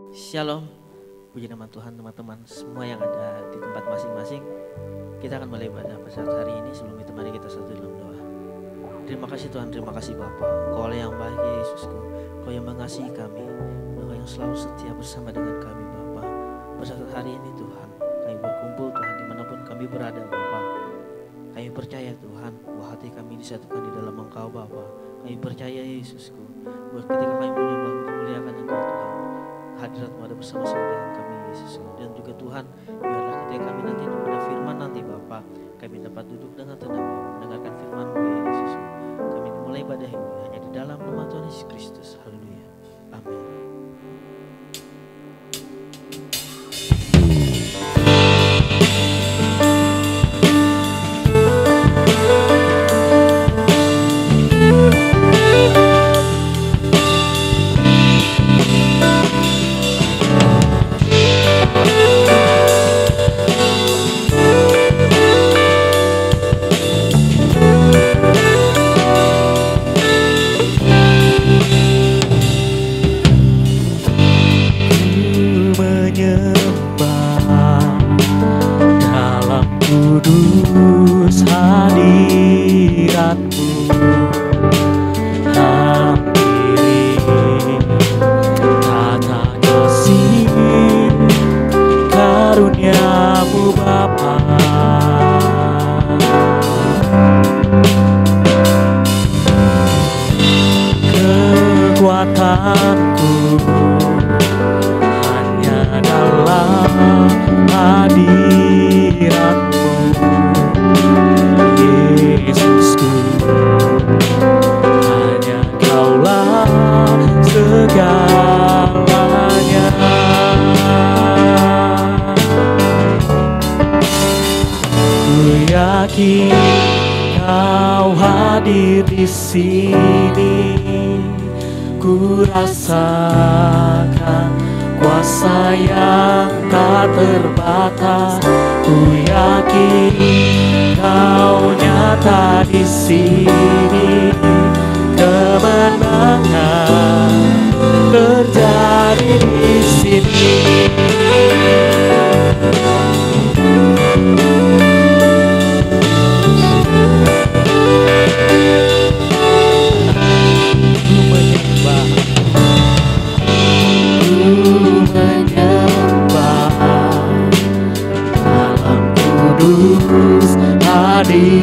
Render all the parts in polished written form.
Shalom, puji nama Tuhan teman-teman semua yang ada di tempat masing-masing. Kita akan mulai pada saat hari ini. Sebelum itu mari kita satu dalam doa. Terima kasih Tuhan, terima kasih Bapa. Kau yang baik ya Yesusku, Kau yang mengasihi kami, Kau yang selalu setia bersama dengan kami Bapa. Pada saat hari ini Tuhan, kami berkumpul Tuhan dimanapun kami berada Bapa. Kami percaya Tuhan bahwa hati kami disatukan di dalam Engkau Bapa. Kami percaya Yesusku, bahwa ketika kami menyembah memuliakan Engkau Tuhan, hadirat-Mu ada bersama-sama dengan kami Yesus. Dan juga Tuhan, biarlah ketika kami nanti pada firman nanti Bapa, kami dapat duduk dengan tenang mendengarkan firman-Mu ya Yesus. Kami dimulai ibadah ini hanya di dalam nama Tuhan Yesus Kristus. Haleluya. Amin. Kau hadir di sini, ku rasakan kuasa yang tak terbatas. Ku yakin Kau nyata di sini, kemenangan terjadi di sini.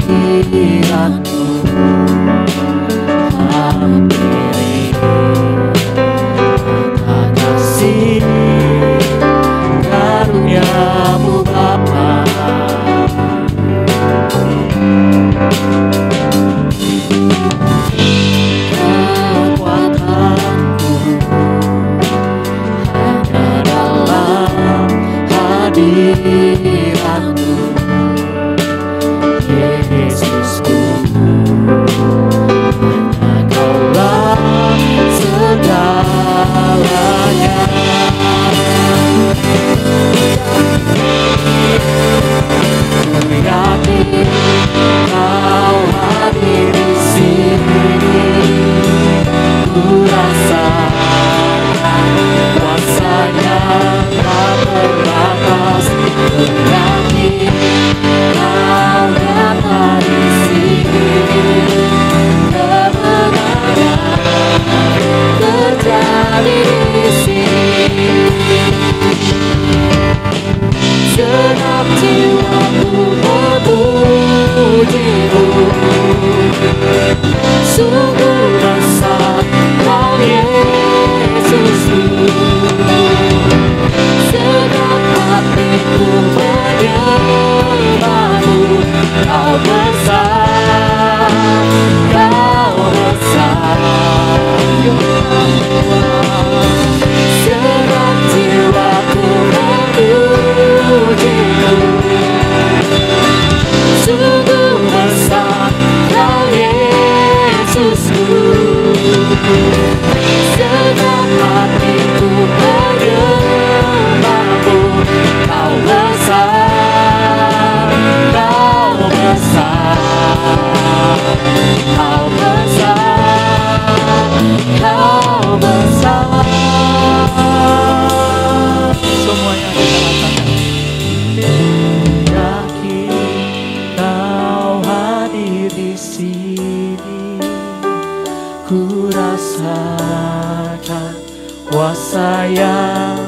Hadirat-Mu hampiri mata kasih karunia-Mu Bapa. Kekuatanku hanya dalam hadirat-Mu Yesusku, hanya Kaulah segalanya.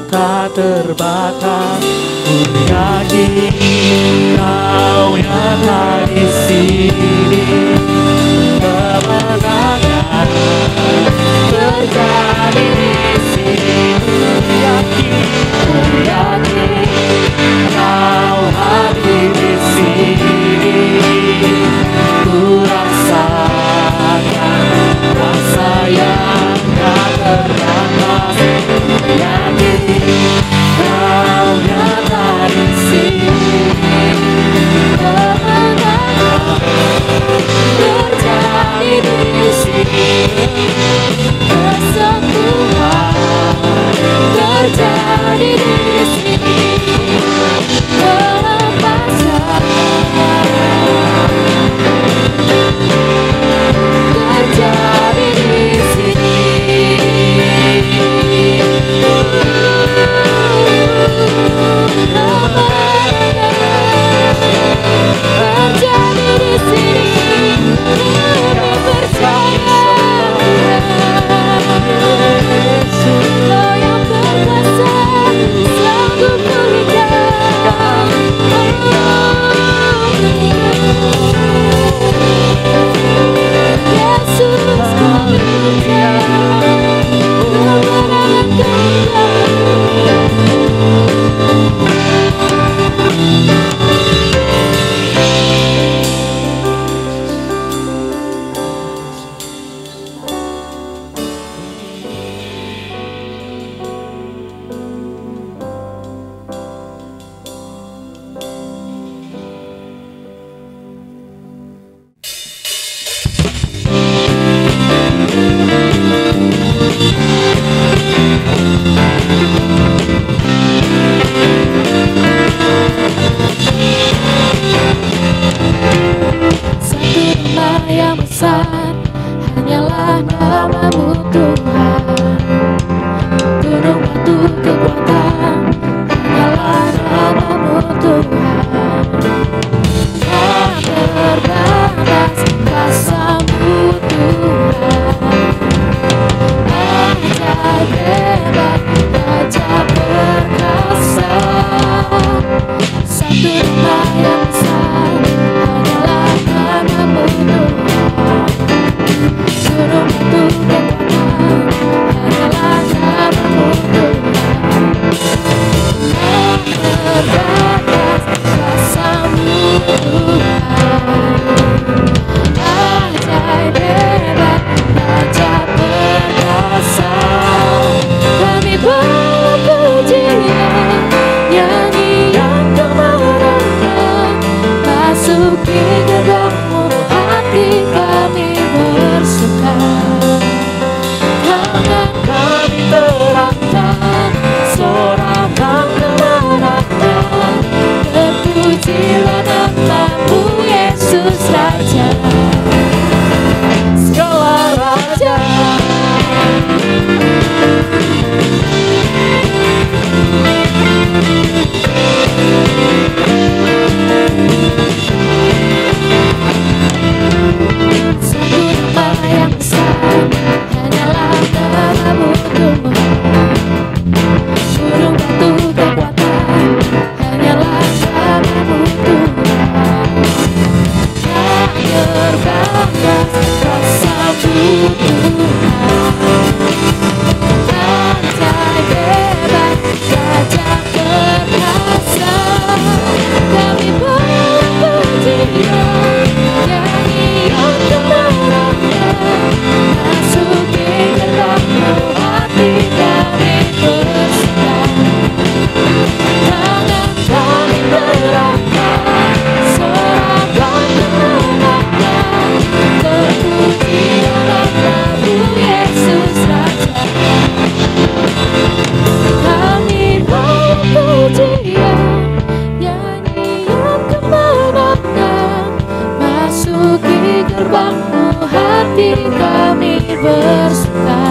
tak terbatas. Ku yakin Kau nyata di sini. Kemenangan terjadi di sini. Ku yakin Kau hadir di sini. Ku rasakan rasa yang tak terbatas. Ku yakin Kau nyata di sini. Kemenangan terjadi di sini. Kesembuhan terjadi di sini. Kelepasan terjadi di sini. Terjadi di sini. Kami percaya Kau yang berkuasa selalu pulihkan. Yesus kami percaya kemenangan satu nama yang besar, hanyalah nama-Mu Tuhan. Gunung batu kekuatan, hanyalah nama-Mu Tuhan. Tak terbatas kuasa-Mu Tuhan. Ajaib hebat, ajaib perkasa. Satu nama yang besar, hanyalah nama-Mu Tuhan. Gunung batu kekuatan, hanyalah nama-Mu Tuhan. Tak terbatas kuasa-Mu Tuhan. Ajaib hebat, ajaib perkasa. Kami bawa pujian, nyanyian kemenangan. Masuki gerbang-Mu, hati kami bersuka. Tangan kami terangkan, sorakan kemenangan. Terpujilah nama-Mu Yesus Raja, segala raja. Satu nama yang besar, hanyalah nama-Mu Tuhan. Gunung batu kekuatan, hanyalah nama-Mu Tuhan. Tak terbatas kuasa-Mu Tuhan. Ajaib hebat, ajaib perkasa. Kami bawa pujian, nyanyian kemenangan. Masuki gerbang-Mu, hati kami bersuka. Tangan kami terangkan, sorakan kemenangan. Terpujilah nama-Mu Yesus Raja. Kami bawa pujian, nyanyian kemenangan. Masuki gerbang-Mu, hati kami bersuka.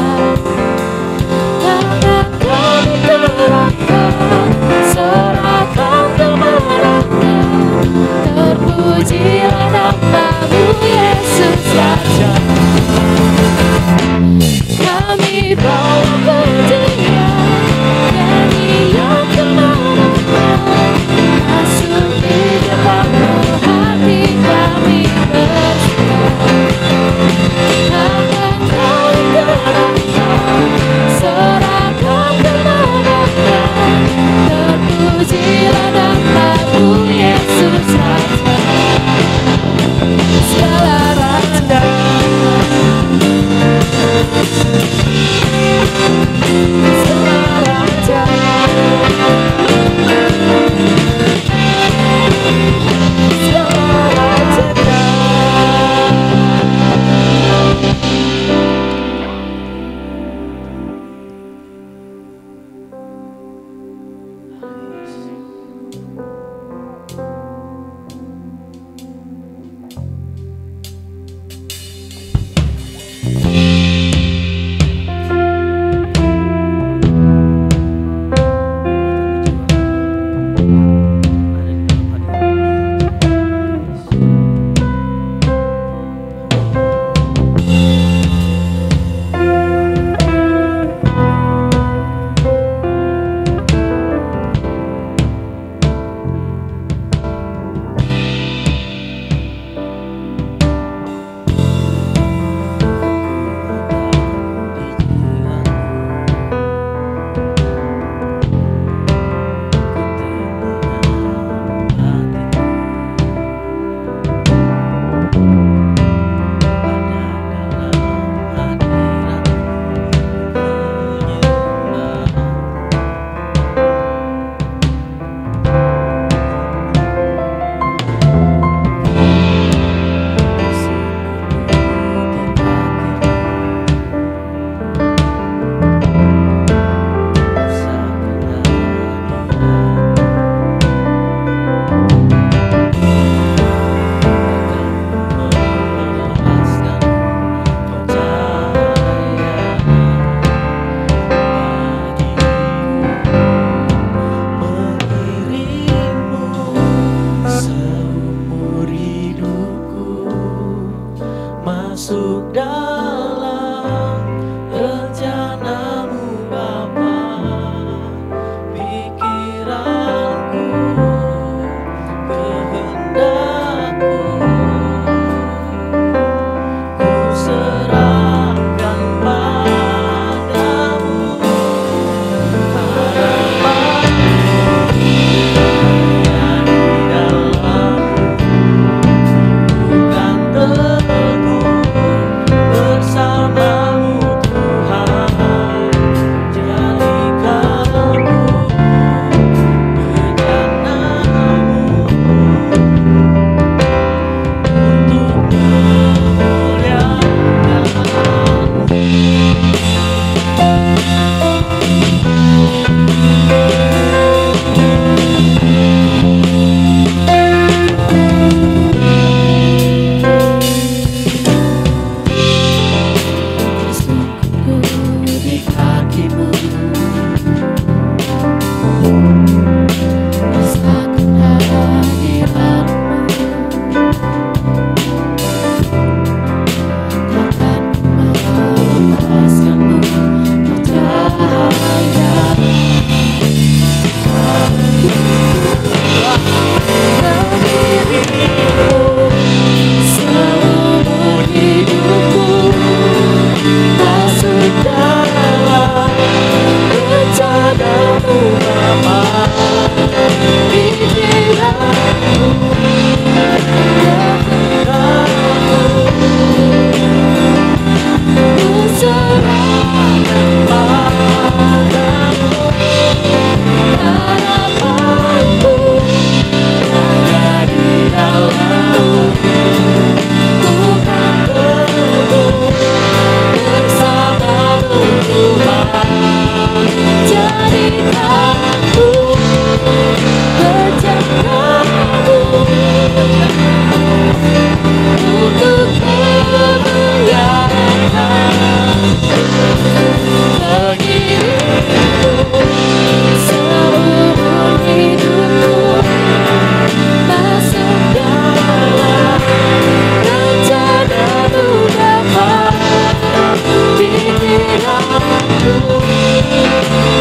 Tangan kami terangkan, sorakan kemenangan. Terpujilah nama-Mu Yesus Raja. Kami bawa pujian, nyanyian Bapa, pikiranku, ku serahkan padamu. Harapanku hanya di dalam-Mu. Ku kan teguh bersama-Mu Tuhan. Jadikanku berjalanmu untuk kemuliaan. Mengiringku seumur hidupku masuk dalam rencana-Mu Bapa. Pikiranku,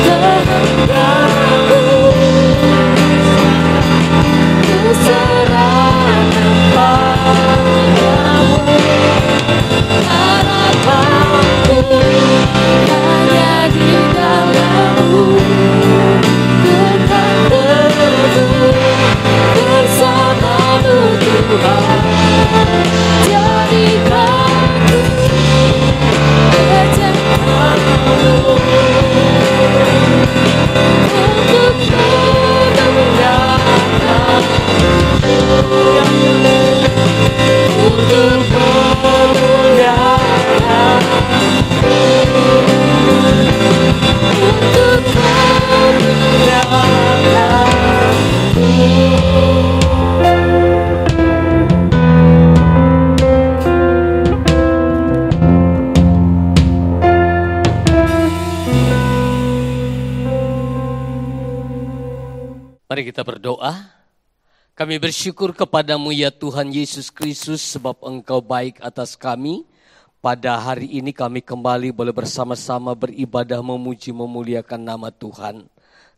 kehendakku, ku serahkan padamu. Harapanku hanya di dalam-Mu. Ku kan teguh bersama-Mu Tuhan. Jadikanku berjalanmu untuk kemuliaan. Untuk kemuliaan. Untuk kemuliaan. Mari kita berdoa. Kami bersyukur kepadamu ya Tuhan Yesus Kristus sebab Engkau baik atas kami. Pada hari ini kami kembali boleh bersama-sama beribadah memuji memuliakan nama Tuhan.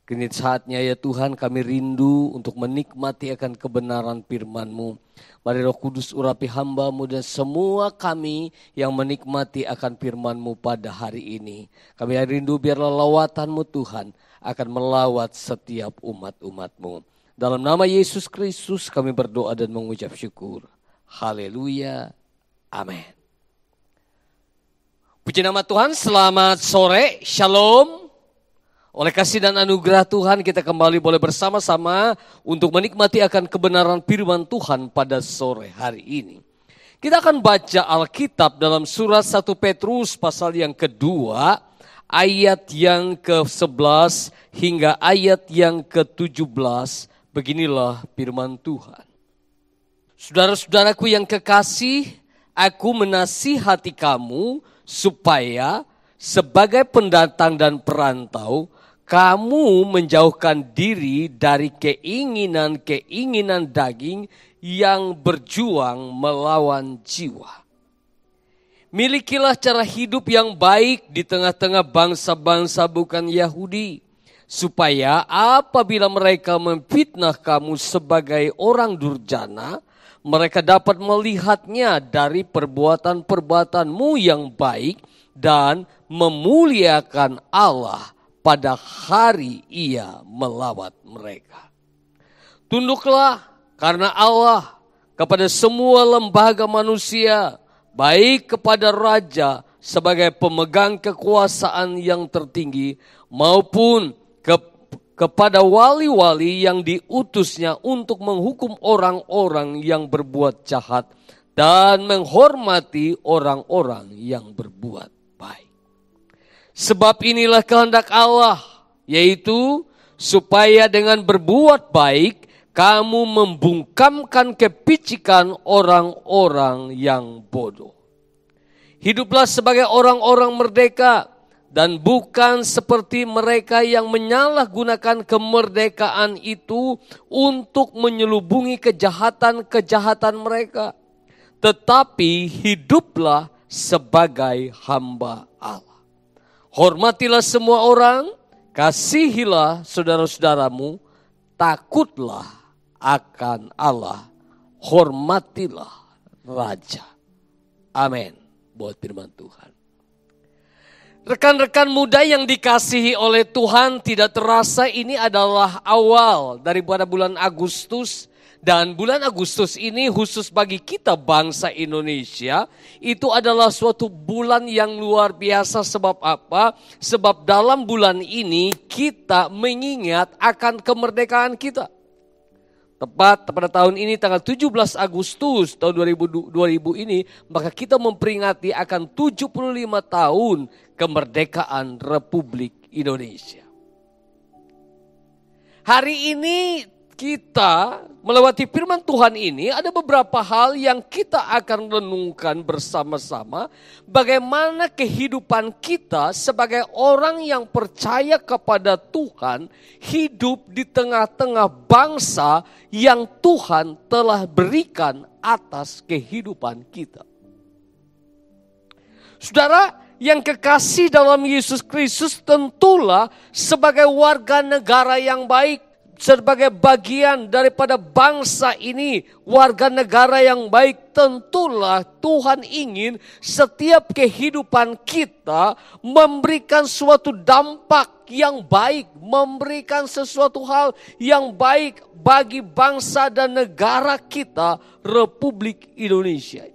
Kini saatnya ya Tuhan kami rindu untuk menikmati akan kebenaran firman-Mu. Mari Roh Kudus urapi hamba-Mu dan semua kami yang menikmati akan firman-Mu pada hari ini. Kami rindu biarlah lawatan-Mu Tuhan akan melawat setiap umat-umat-Mu. Dalam nama Yesus Kristus kami berdoa dan mengucap syukur. Haleluya. Amin. Puji nama Tuhan, selamat sore, shalom. Oleh kasih dan anugerah Tuhan kita kembali boleh bersama-sama untuk menikmati akan kebenaran firman Tuhan pada sore hari ini. Kita akan baca Alkitab dalam surat 1 Petrus pasal yang kedua, ayat yang ke-11 hingga ayat yang ke-17, beginilah firman Tuhan. Saudara-saudaraku yang kekasih, aku menasihati kamu supaya sebagai pendatang dan perantau, kamu menjauhkan diri dari keinginan-keinginan daging yang berjuang melawan jiwa. Milikilah cara hidup yang baik di tengah-tengah bangsa-bangsa bukan Yahudi, supaya apabila mereka memfitnah kamu sebagai orang durjana, mereka dapat melihatnya dari perbuatan-perbuatanmu yang baik dan memuliakan Allah pada hari Ia melawat mereka. Tunduklah karena Allah kepada semua lembaga manusia, baik kepada raja sebagai pemegang kekuasaan yang tertinggi maupun kepada wali-wali yang diutusnya untuk menghukum orang-orang yang berbuat jahat dan menghormati orang-orang yang berbuat baik. Sebab inilah kehendak Allah, yaitu supaya dengan berbuat baik kamu membungkamkan kepicikan orang-orang yang bodoh. Hiduplah sebagai orang-orang merdeka dan bukan seperti mereka yang menyalahgunakan kemerdekaan itu untuk menyelubungi kejahatan-kejahatan mereka. Tetapi hiduplah sebagai hamba Allah. Hormatilah semua orang, kasihilah saudara-saudaramu, takutlah akan Allah, hormatilah Raja. Amin. Buat firman Tuhan. Rekan-rekan muda yang dikasihi oleh Tuhan, tidak terasa ini adalah awal daripada bulan Agustus. Dan bulan Agustus ini khusus bagi kita bangsa Indonesia, itu adalah suatu bulan yang luar biasa. Sebab apa? Sebab dalam bulan ini kita mengingat akan kemerdekaan kita. Tepat pada tahun ini tanggal 17 Agustus tahun 2000 ini, maka kita memperingati akan 75 tahun kemerdekaan Republik Indonesia. Hari ini kita melewati firman Tuhan ini, ada beberapa hal yang kita akan renungkan bersama-sama. Bagaimana kehidupan kita sebagai orang yang percaya kepada Tuhan, hidup di tengah-tengah bangsa yang Tuhan telah berikan atas kehidupan kita. Saudara yang kekasih dalam Yesus Kristus, tentulah sebagai warga negara yang baik, sebagai bagian daripada bangsa ini, warga negara yang baik, tentulah Tuhan ingin setiap kehidupan kita memberikan suatu dampak yang baik, memberikan sesuatu hal yang baik bagi bangsa dan negara kita, Republik Indonesia.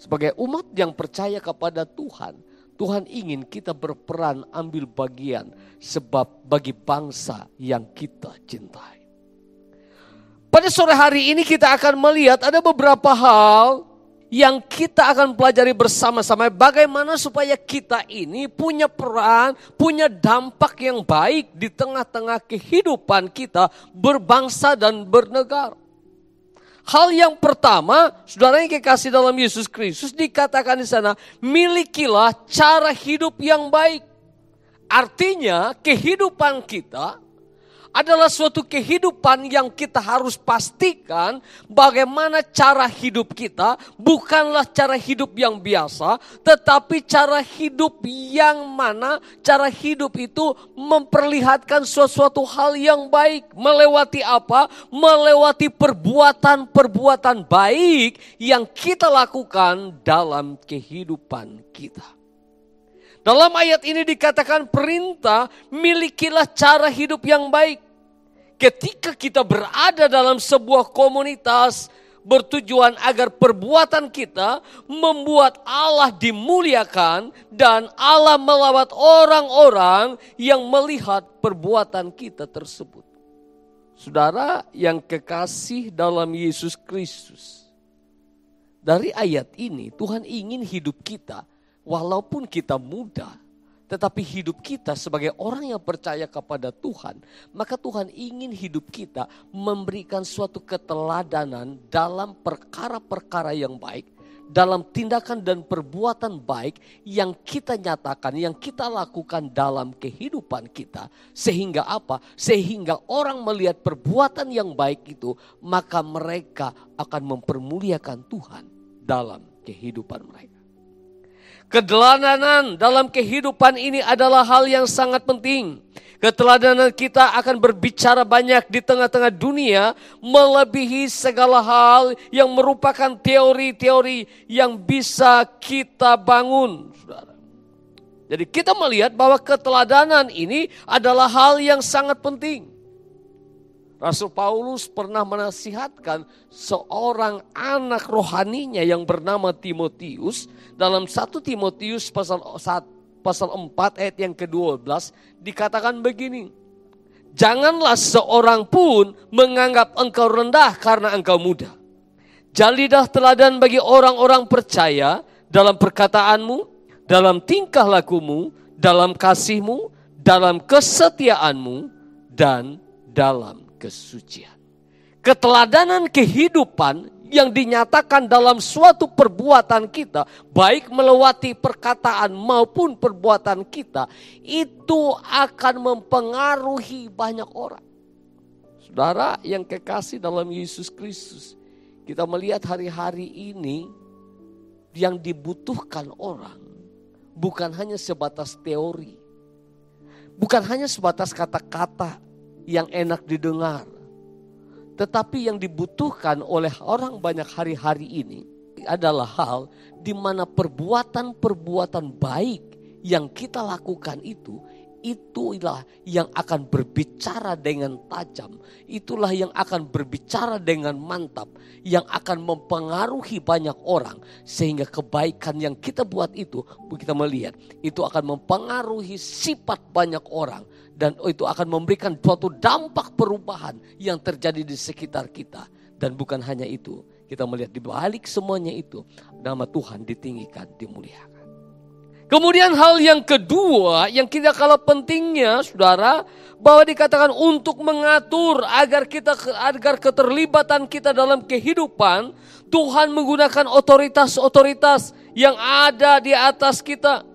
Sebagai umat yang percaya kepada Tuhan, Tuhan ingin kita berperan ambil bagian sebab bagi bangsa yang kita cintai. Pada sore hari ini kita akan melihat ada beberapa hal yang kita akan pelajari bersama-sama. Bagaimana supaya kita ini punya peran, punya dampak yang baik di tengah-tengah kehidupan kita berbangsa dan bernegara. Hal yang pertama, saudara yang kekasih dalam Yesus Kristus, dikatakan di sana, milikilah cara hidup yang baik. Artinya kehidupan kita adalah suatu kehidupan yang kita harus pastikan bagaimana cara hidup kita bukanlah cara hidup yang biasa, tetapi cara hidup yang mana cara hidup itu memperlihatkan sesuatu hal yang baik. Melewati apa? Melewati perbuatan-perbuatan baik yang kita lakukan dalam kehidupan kita. Dalam ayat ini dikatakan perintah, milikilah cara hidup yang baik. Ketika kita berada dalam sebuah komunitas, bertujuan agar perbuatan kita membuat Allah dimuliakan dan Allah melawat orang-orang yang melihat perbuatan kita tersebut. Saudara yang kekasih dalam Yesus Kristus, dari ayat ini Tuhan ingin hidup kita, walaupun kita muda, tetapi hidup kita sebagai orang yang percaya kepada Tuhan, maka Tuhan ingin hidup kita memberikan suatu keteladanan dalam perkara-perkara yang baik, dalam tindakan dan perbuatan baik yang kita nyatakan, yang kita lakukan dalam kehidupan kita. Sehingga apa? Sehingga orang melihat perbuatan yang baik itu, maka mereka akan mempermuliakan Tuhan dalam kehidupan mereka. Keteladanan dalam kehidupan ini adalah hal yang sangat penting. Keteladanan kita akan berbicara banyak di tengah-tengah dunia, melebihi segala hal yang merupakan teori-teori yang bisa kita bangun, saudara. Jadi kita melihat bahwa keteladanan ini adalah hal yang sangat penting. Rasul Paulus pernah menasihatkan seorang anak rohaninya yang bernama Timotius. Dalam 1 Timotius pasal 4 ayat yang ke-12 dikatakan begini. Janganlah seorang pun menganggap engkau rendah karena engkau muda. Jadilah teladan bagi orang-orang percaya dalam perkataanmu, dalam tingkah lakumu, dalam kasihmu, dalam kesetiaanmu, dan dalam kesucian. Keteladanan kehidupan yang dinyatakan dalam suatu perbuatan kita, baik melewati perkataan maupun perbuatan kita, itu akan mempengaruhi banyak orang. Saudara yang kekasih dalam Yesus Kristus, kita melihat hari-hari ini yang dibutuhkan orang bukan hanya sebatas teori, bukan hanya sebatas kata-kata yang enak didengar. Tetapi yang dibutuhkan oleh orang banyak hari-hari ini adalah hal di mana perbuatan-perbuatan baik yang kita lakukan itulah yang akan berbicara dengan tajam. Itulah yang akan berbicara dengan mantap. Yang akan mempengaruhi banyak orang. Sehingga kebaikan yang kita buat itu, kita melihat, itu akan mempengaruhi sifat banyak orang. Dan itu akan memberikan suatu dampak perubahan yang terjadi di sekitar kita. Dan bukan hanya itu, kita melihat di balik semuanya itu, nama Tuhan ditinggikan, dimuliakan. Kemudian hal yang kedua yang tidak kalah pentingnya, saudara, bahwa dikatakan untuk mengatur agar keterlibatan kita dalam kehidupan, Tuhan menggunakan otoritas-otoritas yang ada di atas kita.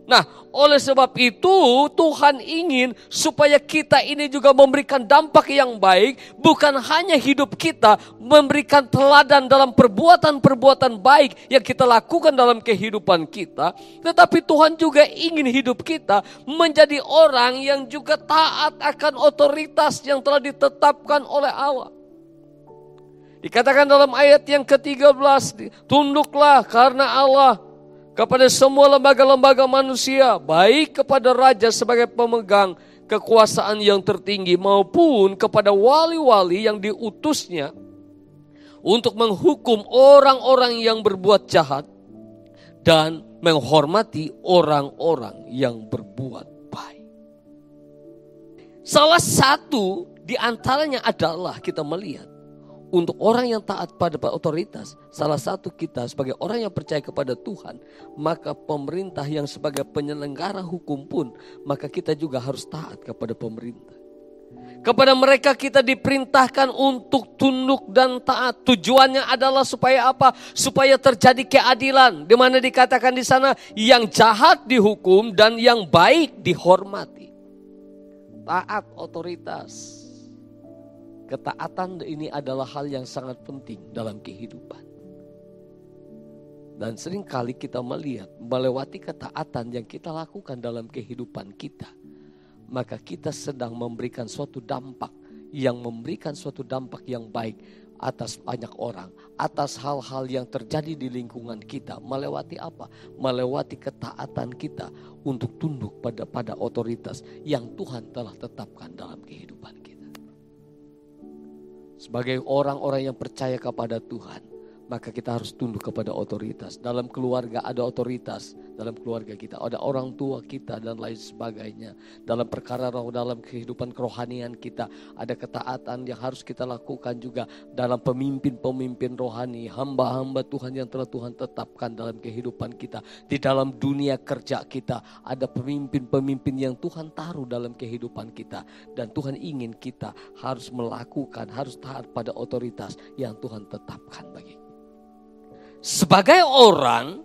Nah, oleh sebab itu Tuhan ingin supaya kita ini juga memberikan dampak yang baik. Bukan hanya hidup kita memberikan teladan dalam perbuatan-perbuatan baik yang kita lakukan dalam kehidupan kita. Tetapi Tuhan juga ingin hidup kita menjadi orang yang juga taat akan otoritas yang telah ditetapkan oleh Allah. Dikatakan dalam ayat yang ke-13, tunduklah karena Allah kepada semua lembaga-lembaga manusia, baik kepada raja sebagai pemegang kekuasaan yang tertinggi maupun kepada wali-wali yang diutusnya untuk menghukum orang-orang yang berbuat jahat dan menghormati orang-orang yang berbuat baik. Salah satu di antaranya adalah kita melihat untuk orang yang taat pada otoritas, salah satu kita sebagai orang yang percaya kepada Tuhan, maka pemerintah yang sebagai penyelenggara hukum pun, maka kita juga harus taat kepada pemerintah. Kepada mereka kita diperintahkan untuk tunduk dan taat. Tujuannya adalah supaya apa? Supaya terjadi keadilan. Di mana dikatakan di sana yang jahat dihukum dan yang baik dihormati. Taat otoritas. Ketaatan ini adalah hal yang sangat penting dalam kehidupan. Dan seringkali kita melihat melewati ketaatan yang kita lakukan dalam kehidupan kita, maka kita sedang memberikan suatu dampak yang baik atas banyak orang, atas hal-hal yang terjadi di lingkungan kita. Melewati apa? Melewati ketaatan kita untuk tunduk pada otoritas yang Tuhan telah tetapkan dalam kehidupan kita. Sebagai orang-orang yang percaya kepada Tuhan, maka kita harus tunduk kepada otoritas. Dalam keluarga ada otoritas, dalam keluarga kita ada orang tua kita dan lain sebagainya. Dalam perkara roh, dalam kehidupan kerohanian kita ada ketaatan yang harus kita lakukan juga dalam pemimpin-pemimpin rohani, hamba-hamba Tuhan yang telah Tuhan tetapkan dalam kehidupan kita. Di dalam dunia kerja kita ada pemimpin-pemimpin yang Tuhan taruh dalam kehidupan kita. Dan Tuhan ingin kita harus harus taat pada otoritas yang Tuhan tetapkan bagi kita. Sebagai orang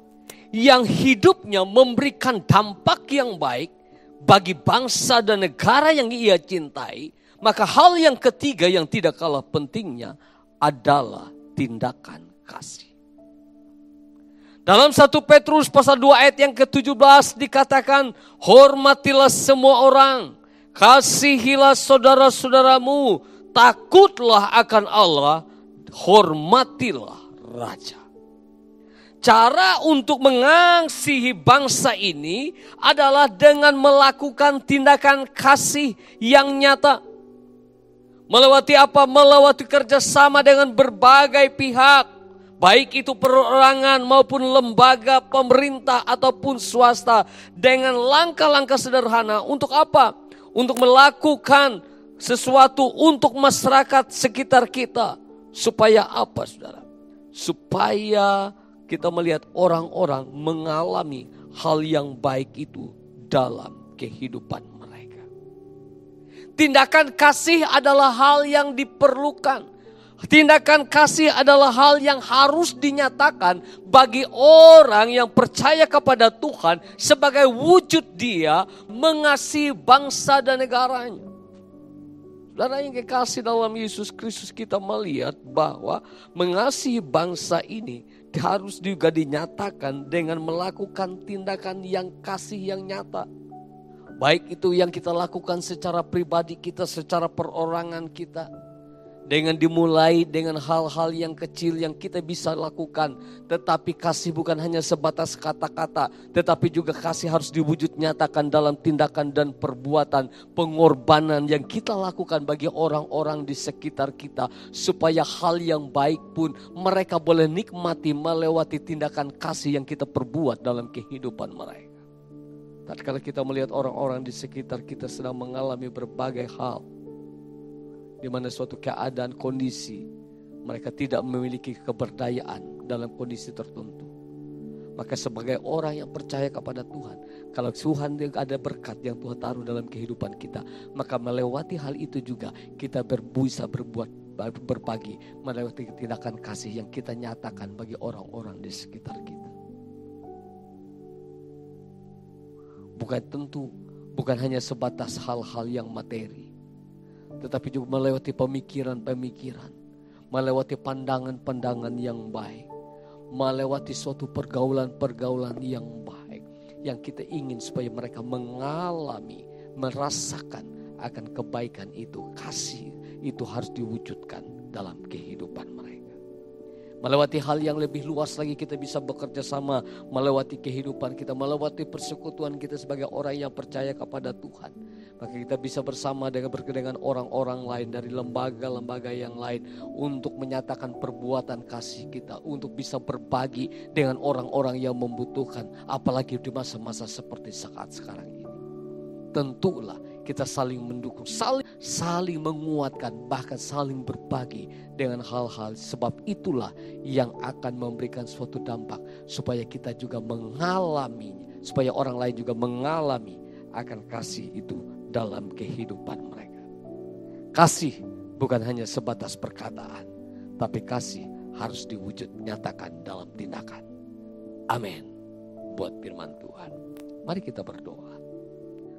yang hidupnya memberikan dampak yang baik bagi bangsa dan negara yang ia cintai, maka hal yang ketiga yang tidak kalah pentingnya adalah tindakan kasih. Dalam 1 Petrus pasal 2 ayat yang ke-17 dikatakan, hormatilah semua orang, kasihilah saudara-saudaramu, takutlah akan Allah, hormatilah raja. Cara untuk mengasihi bangsa ini adalah dengan melakukan tindakan kasih yang nyata. Melewati apa? Melewati kerjasama dengan berbagai pihak. Baik itu perorangan maupun lembaga pemerintah ataupun swasta. Dengan langkah-langkah sederhana. Untuk apa? Untuk melakukan sesuatu untuk masyarakat sekitar kita. Supaya apa, saudara? Supaya kita melihat orang-orang mengalami hal yang baik itu dalam kehidupan mereka. Tindakan kasih adalah hal yang diperlukan. Tindakan kasih adalah hal yang harus dinyatakan bagi orang yang percaya kepada Tuhan sebagai wujud dia mengasihi bangsa dan negaranya. Saudara yang kekasih dalam Yesus Kristus, kita melihat bahwa mengasihi bangsa ini harus juga dinyatakan dengan melakukan tindakan yang kasih yang nyata. Baik itu yang kita lakukan secara pribadi kita, secara perorangan kita. Dengan dimulai dengan hal-hal yang kecil yang kita bisa lakukan. Tetapi kasih bukan hanya sebatas kata-kata. Tetapi juga kasih harus diwujud nyatakan dalam tindakan dan perbuatan. Pengorbanan yang kita lakukan bagi orang-orang di sekitar kita. Supaya hal yang baik pun mereka boleh nikmati melewati tindakan kasih yang kita perbuat dalam kehidupan mereka. Tatkala kita melihat orang-orang di sekitar kita sedang mengalami berbagai hal. Di mana suatu keadaan kondisi mereka tidak memiliki keberdayaan dalam kondisi tertentu. Maka sebagai orang yang percaya kepada Tuhan, kalau Tuhan ada berkat yang Tuhan taruh dalam kehidupan kita, maka melewati hal itu juga kita bisa berbuat berbagi, melewati tindakan kasih yang kita nyatakan bagi orang-orang di sekitar kita. Bukan hanya sebatas hal-hal yang materi, tetapi juga melewati pemikiran-pemikiran, melewati pandangan-pandangan yang baik, melewati suatu pergaulan-pergaulan yang baik, yang kita ingin supaya mereka mengalami, merasakan akan kebaikan itu. Kasih itu harus diwujudkan dalam kehidupan mereka. Melewati hal yang lebih luas lagi, kita bisa bekerja sama melewati kehidupan kita, melewati persekutuan kita sebagai orang yang percaya kepada Tuhan. Maka kita bisa bersama dengan orang-orang lain dari lembaga-lembaga yang lain untuk menyatakan perbuatan kasih kita, untuk bisa berbagi dengan orang-orang yang membutuhkan, apalagi di masa-masa seperti saat sekarang ini. Tentulah kita saling mendukung, saling menguatkan, bahkan saling berbagi dengan hal-hal. Sebab itulah yang akan memberikan suatu dampak supaya kita juga mengalaminya, supaya orang lain juga mengalami akan kasih itu dalam kehidupan mereka. Kasih bukan hanya sebatas perkataan, tapi kasih harus diwujud nyatakan dalam tindakan. Amin. Buat firman Tuhan, mari kita berdoa.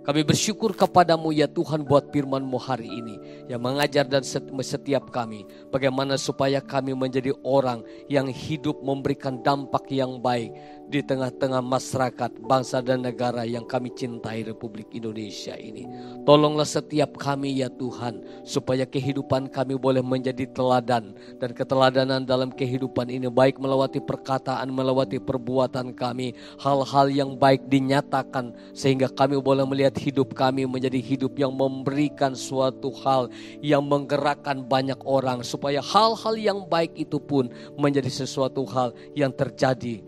Kami bersyukur kepadamu ya Tuhan buat firman-Mu hari ini yang mengajar dan setiap kami bagaimana supaya kami menjadi orang yang hidup memberikan dampak yang baik di tengah-tengah masyarakat, bangsa dan negara yang kami cintai, Republik Indonesia ini. Tolonglah setiap kami ya Tuhan supaya kehidupan kami boleh menjadi teladan, dan keteladanan dalam kehidupan ini baik melewati perkataan, melewati perbuatan kami, hal-hal yang baik dinyatakan sehingga kami boleh melihat hidup kami menjadi hidup yang memberikan suatu hal yang menggerakkan banyak orang, supaya hal-hal yang baik itu pun menjadi sesuatu hal yang terjadi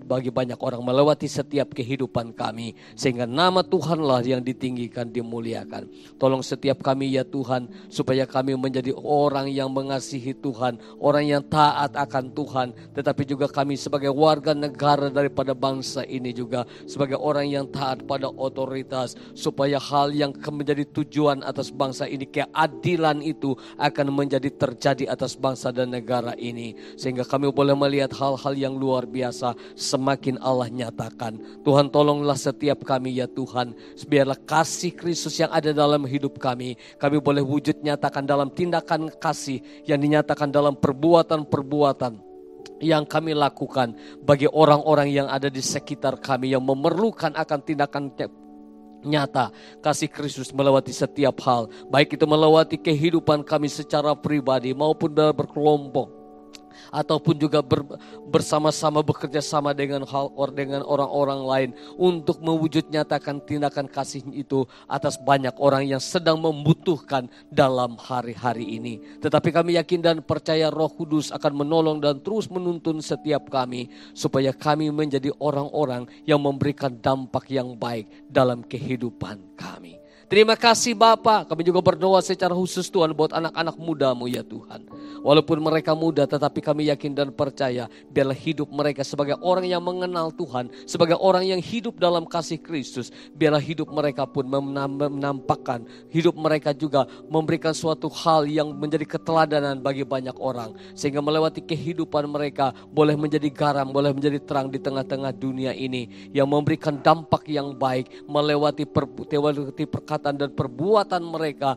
bagi banyak orang melewati setiap kehidupan kami, sehingga nama Tuhanlah yang ditinggikan, dimuliakan. Tolong setiap kami ya Tuhan supaya kami menjadi orang yang mengasihi Tuhan, orang yang taat akan Tuhan, tetapi juga kami sebagai warga negara daripada bangsa ini juga sebagai orang yang taat pada otoritas, supaya hal yang menjadi tujuan atas bangsa ini, keadilan itu akan menjadi terjadi atas bangsa dan negara ini, sehingga kami boleh melihat hal-hal yang luar biasa semakin Allah nyatakan. Tuhan tolonglah setiap kami ya Tuhan, biarlah kasih Kristus yang ada dalam hidup kami boleh wujud nyatakan dalam tindakan kasih yang dinyatakan dalam perbuatan-perbuatan yang kami lakukan bagi orang-orang yang ada di sekitar kami yang memerlukan akan tindakan nyata kasih Kristus melewati setiap hal, baik itu melewati kehidupan kami secara pribadi maupun berkelompok, ataupun juga bersama-sama bekerja sama dengan orang-orang lain untuk mewujud nyatakan tindakan kasih itu atas banyak orang yang sedang membutuhkan dalam hari-hari ini. Tetapi kami yakin dan percaya Roh Kudus akan menolong dan terus menuntun setiap kami supaya kami menjadi orang-orang yang memberikan dampak yang baik dalam kehidupan kami. Terima kasih Bapa, kami juga berdoa secara khusus Tuhan buat anak-anak muda-Mu ya Tuhan. Walaupun mereka muda tetapi kami yakin dan percaya biarlah hidup mereka sebagai orang yang mengenal Tuhan, sebagai orang yang hidup dalam kasih Kristus. Biarlah hidup mereka pun menampakkan, hidup mereka juga memberikan suatu hal yang menjadi keteladanan bagi banyak orang. Sehingga melewati kehidupan mereka boleh menjadi garam, boleh menjadi terang di tengah-tengah dunia ini yang memberikan dampak yang baik melewati perkataan dan perbuatan mereka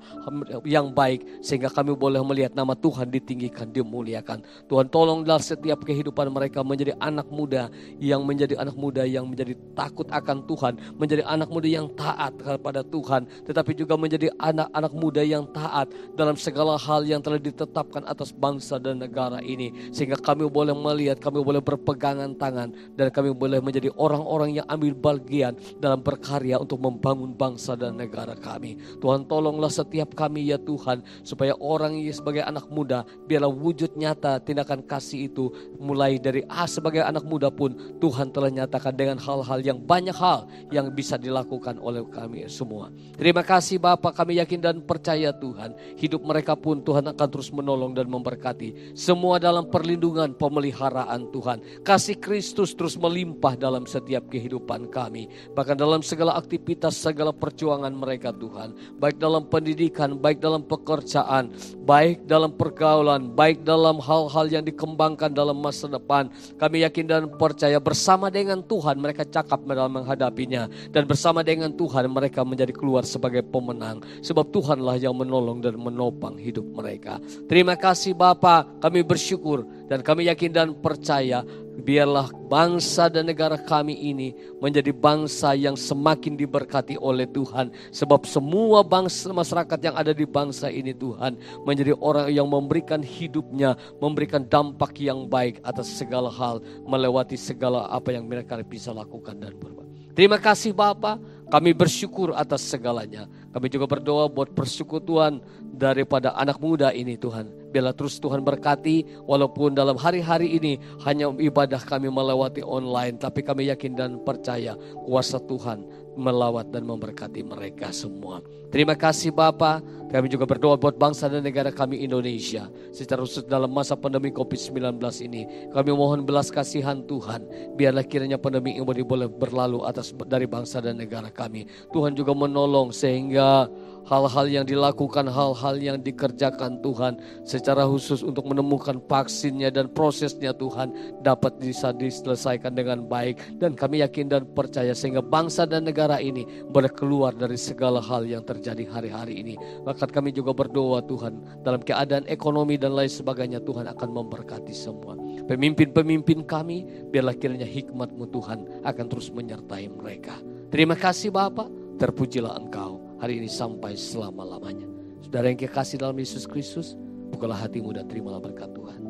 yang baik, sehingga kami boleh melihat nama Tuhan ditinggikan ditinggikan, dimuliakan. Tuhan tolonglah setiap kehidupan mereka menjadi anak muda yang menjadi takut akan Tuhan, menjadi anak muda yang taat kepada Tuhan, tetapi juga menjadi anak-anak muda yang taat dalam segala hal yang telah ditetapkan atas bangsa dan negara ini. Sehingga kami boleh melihat, kami boleh berpegangan tangan, dan kami boleh menjadi orang-orang yang ambil bagian dalam berkarya untuk membangun bangsa dan negara kami. Tuhan tolonglah setiap kami ya Tuhan, supaya orang yang sebagai anak muda, biarlah wujud nyata tindakan kasih itu mulai dari sebagai anak muda pun Tuhan telah nyatakan dengan hal-hal yang banyak hal yang bisa dilakukan oleh kami semua. Terima kasih Bapa, kami yakin dan percaya Tuhan, hidup mereka pun Tuhan akan terus menolong dan memberkati. Semua dalam perlindungan pemeliharaan Tuhan. Kasih Kristus terus melimpah dalam setiap kehidupan kami. Bahkan dalam segala aktivitas, segala perjuangan mereka Tuhan. Baik dalam pendidikan, baik dalam pekerjaan, baik dalam pergaulan, baik dalam hal-hal yang dikembangkan dalam masa depan. Kami yakin dan percaya bersama dengan Tuhan mereka cakap dalam menghadapinya. Dan bersama dengan Tuhan mereka menjadi keluar sebagai pemenang. Sebab Tuhanlah yang menolong dan menopang hidup mereka. Terima kasih Bapa, kami bersyukur dan kami yakin dan percaya biarlah bangsa dan negara kami ini menjadi bangsa yang semakin diberkati oleh Tuhan. Sebab semua bangsa masyarakat yang ada di bangsa ini Tuhan menjadi orang yang memberikan hidupnya, memberikan dampak yang baik atas segala hal, melewati segala apa yang mereka bisa lakukan dan berbuat. Terima kasih Bapa, kami bersyukur atas segalanya. Kami juga berdoa buat persekutuan daripada anak muda ini Tuhan. Biarlah terus Tuhan berkati, walaupun dalam hari-hari ini hanya ibadah kami melewati online, tapi kami yakin dan percaya kuasa Tuhan melawat dan memberkati mereka semua. Terima kasih Bapa. Kami juga berdoa buat bangsa dan negara kami Indonesia. Secara khusus dalam masa pandemi COVID-19 ini, kami mohon belas kasihan Tuhan. Biarlah kiranya pandemi ini boleh berlalu dari bangsa dan negara kami. Tuhan juga menolong sehingga hal-hal yang dilakukan, hal-hal yang dikerjakan Tuhan secara khusus untuk menemukan vaksinnya dan prosesnya Tuhan dapat bisa diselesaikan dengan baik. Dan kami yakin dan percaya sehingga bangsa dan negara ini boleh keluar dari segala hal yang terjadi hari-hari ini. Maka kami juga berdoa Tuhan dalam keadaan ekonomi dan lain sebagainya Tuhan akan memberkati semua. Pemimpin-pemimpin kami biarlah kiranya hikmat-Mu Tuhan akan terus menyertai mereka. Terima kasih Bapa, terpujilah Engkau hari ini sampai selama-lamanya. Saudara yang kekasih dalam Yesus Kristus, bukalah hatimu dan terimalah berkat Tuhan.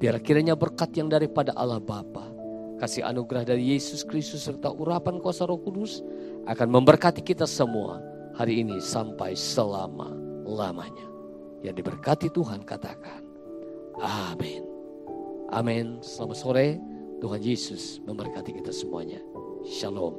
Biarlah kiranya berkat yang daripada Allah Bapa, kasih anugerah dari Yesus Kristus serta urapan kuasa Roh Kudus akan memberkati kita semua hari ini sampai selama-lamanya. Yang diberkati Tuhan katakan, amin. Amin. Selamat sore, Tuhan Yesus memberkati kita semuanya. Shalom.